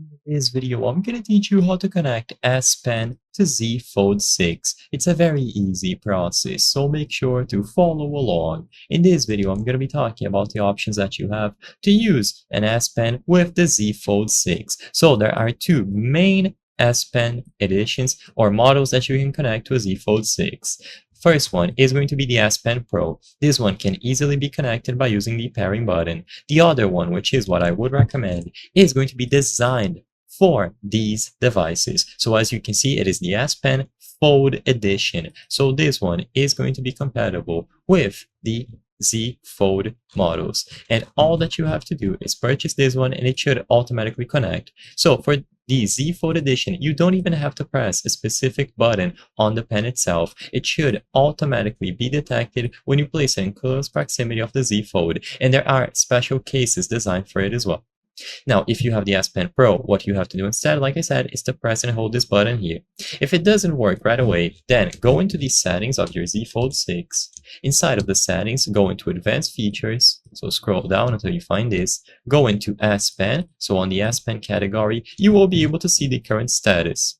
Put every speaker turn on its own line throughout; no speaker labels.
In this video, I'm going to teach you how to connect S Pen to Z Fold 6. It's a very easy process, so make sure to follow along. In this video, I'm going to be talking about the options that you have to use an S Pen with the Z Fold 6. So there are two main S Pen editions or models that you can connect to a Z Fold 6. First one is going to be the S Pen Pro. This one can easily be connected by using the pairing button. The other one, which is what I would recommend, is going to be designed for these devices. So as you can see, it is the S Pen Fold edition. So this one is going to be compatible with the Z Fold models. And all that you have to do is purchase this one and it should automatically connect. So for the Z Fold edition, you don't even have to press a specific button on the pen itself. It should automatically be detected when you place it in close proximity of the Z Fold. And there are special cases designed for it as well. Now, if you have the S Pen Pro, what you have to do instead, like I said, is to press and hold this button here. If it doesn't work right away, then go into the settings of your Z Fold 6. Inside of the settings, go into Advanced Features, so scroll down until you find this. Go into S Pen, so on the S Pen category, you will be able to see the current status.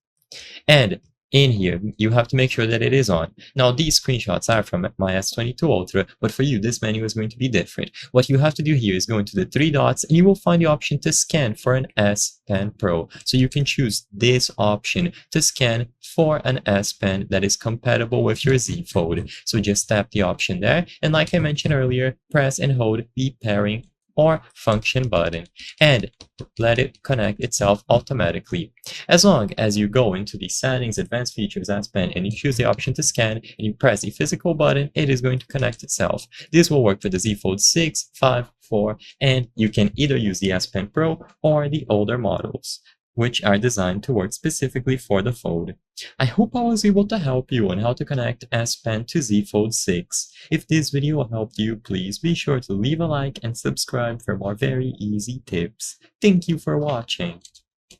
And in here, you have to make sure that it is on. Now, these screenshots are from my S22 Ultra, but for you, this menu is going to be different. What you have to do here is go into the three dots, and you will find the option to scan for an S Pen Pro. So you can choose this option to scan for an S Pen that is compatible with your Z Fold. So just tap the option there, and like I mentioned earlier, press and hold the pairing or function button and let it connect itself automatically. As long as you go into the settings, advanced features, S Pen, and you choose the option to scan and you press the physical button, it is going to connect itself. This will work for the Z Fold 6, 5, 4, and you can either use the S Pen Pro or the older models, which are designed to work specifically for the Fold. I hope I was able to help you on how to connect S Pen to Z Fold 6. If this video helped you, please be sure to leave a like and subscribe for more very easy tips. Thank you for watching.